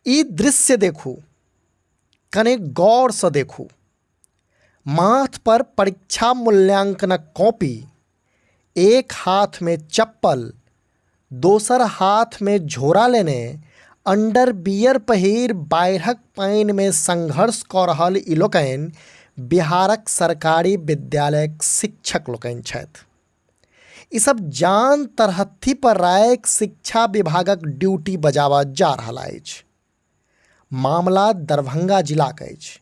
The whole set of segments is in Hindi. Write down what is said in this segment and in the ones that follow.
ई दृश्य देखू, कने गौर से देखू। माथ पर परीक्षा मूल्यांकनक कॉपी, एक हाथ में चप्पल, दोसर हाथ में झोरा लेने अंडर बियर पहिर बाढ़क पानि में संघर्ष कऽ रहल ई लोकनि बिहारक सरकारी विद्यालयक शिक्षक लोकनि छथि। ई सब जान तरहत्थी पर राखि शिक्षा विभागक ड्यूटी बजाबऽ जा रहल अछि। मामला दरभंगा जिलाक अछि,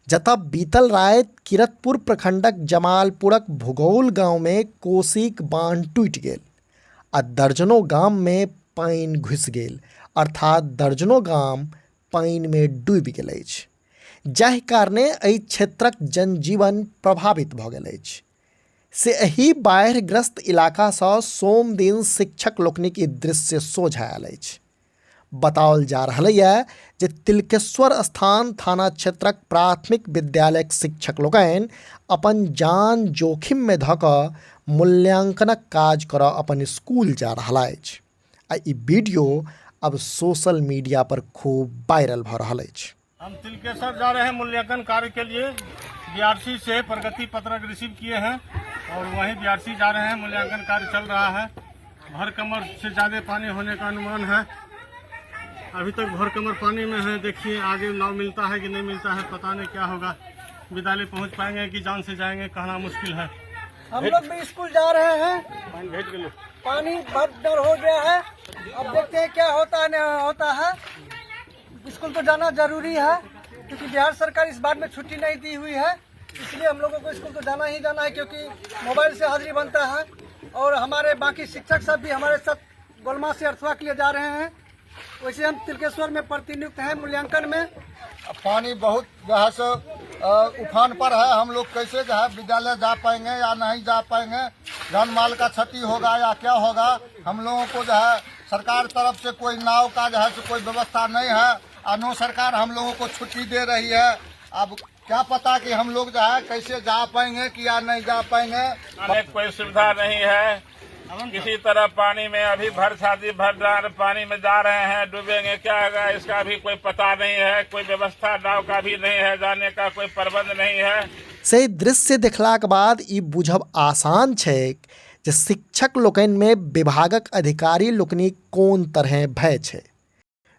जतऽ बीतल राति किरतपुर प्रखंडक जमालपुरक भूगोल गांव में कोसीक बांध टूटि गेल आ दर्जनों गाम में पानि घुसि गेल, अर्थात दर्जनों गाम पानि में डूबि गेल अछि, जाहि कारणे एहि क्षेत्रक जनजीवन प्रभावित भऽ गेल अछि। से एहि बाढ़िग्रस्त इलाका सँ सोम दिन शिक्षक लोकनिक ई दृश्य सोझा आयल अछि। बताओल जा रहल यऽ जे तिलकेश्वर स्थान थाना क्षेत्रक प्राथमिक विद्यालयक शिक्षक लोकनि अपन जान जोखिम में धऽ कऽ मूल्यांकनक काज करऽ अपन स्कूल जा रहल अछि आ ई वीडियो अब सोशल मीडिया पर खूब वायरल भऽ रहल अछि। हम तिलकेश्वर जा रहे हैं मूल्यांकन कार्य के लिए। बीआरसी से प्रगति पत्रक रिसीव किए हैं और वहीं बीआरसी जा रहे हैं। मूल्यांकन कार्य चल रहा है। भर कमर से ज़्यादा पानी होने का अनुमान है। अभी तक भर कमर पानी में है। देखिए आगे नाव मिलता है कि नहीं मिलता है, पता नहीं क्या होगा। विद्यालय पहुंच पाएंगे कि जान से जाएंगे, कहना मुश्किल है। हम लोग भी स्कूल जा रहे हैं। पानी भर डर हो गया है। अब देखते हैं क्या होता है नहीं होता है। स्कूल तो जाना जरूरी है क्योंकि बिहार सरकार इस बार में छुट्टी नहीं दी हुई है, इसलिए हम लोगों को स्कूल तो जाना ही जाना है क्योंकि मोबाइल से हाजिरी बनता है। और हमारे बाकी शिक्षक सब भी हमारे साथ गोलमा से अर्थवा के लिए जा रहे हैं। वैसे हम तिलकेश्वर में प्रतिनियुक्त हैं मूल्यांकन में। पानी बहुत जो है सो उफान पर है। हम लोग कैसे जो है विद्यालय जा पाएंगे या नहीं जा पाएंगे, जान माल का क्षति होगा या क्या होगा। हम लोगों को जो है सरकार तरफ से कोई नाव का जो है सो कोई व्यवस्था नहीं है। अनु सरकार हम लोगों को छुट्टी दे रही है। अब क्या पता कि हम लोग जो है कैसे जा पाएंगे कि या नहीं जा पाएंगे। कोई सुविधा नहीं है किसी तरह। पानी में अभी भर छाती भर पानी में जा रहे हैं, डूबेंगे क्या होगा इसका भी कोई पता नहीं है। कोई व्यवस्था नाव का भी नहीं है, जाने का कोई प्रबंध नहीं है। से दृश्य देखलाक बाद ई बुझब आसान छैक जे शिक्षक लोकनि में विभागक अधिकारी लोकनि कोन तरह भय छै।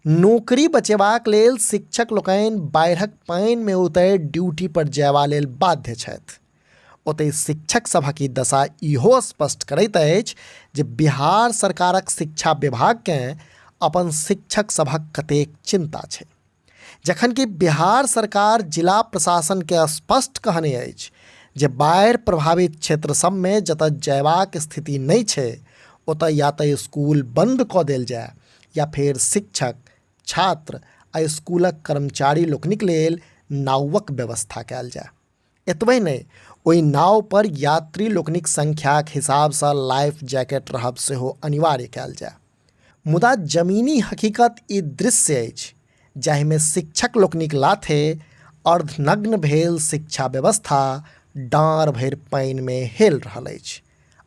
नौकरी बचेबाक लेल शिक्षक लोकनि बाढ़िक पानि में उतरि ड्यूटी पर जयबा लेल बाध्य छथि। ओतहि शिक्षक सभक ई दशा इहो स्पष्ट करैत अछि जे बिहार सरकारक शिक्षा विभागकेँ अपन शिक्षक सभक कतेक चिंता छै, जखन कि बिहार सरकार जिला प्रशासन के स्पष्ट कहने अछि जे बाढ़ि प्रभावित क्षेत्र सबमे जतऽ जयबाक स्थिति नहि छै ओतऽ या तऽ स्कूल बंद कऽ देल जाय या फेर शिक्षक, छात्र आ स्कूलक कर्मचारी लोकनिक लेल नावक व्यवस्था कयल जाय। एतबे नहि, ओहि नाव पर यात्री लोकनिक संख्याक हिसाब सँ लाइफ जैकेट रहब सेहो अनिवार्य कयल जाय। मुदा जमीनी हकीकत ई दृश्य अछि जाहिमे शिक्षक लोकनिक लाथे अर्धनग्न भेल शिक्षा व्यवस्था डाँर भरि पानि में हेल रहल अछि।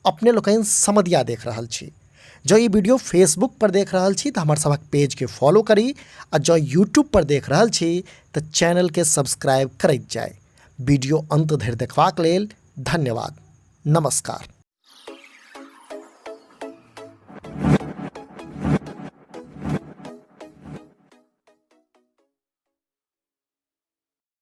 अपने लोकनि समधिया देख रहल छी। जँ ई वीडियो फेसबुक पर देख रहल छी तऽ हमर सभक पेज के फॉलो करी आ जँ यूट्यूब पर देख रहल छी तऽ चैनल के सब्सक्राइब करैत जाय। वीडियो अंत धरि देखबाक लेल धन्यवाद। नमस्कार।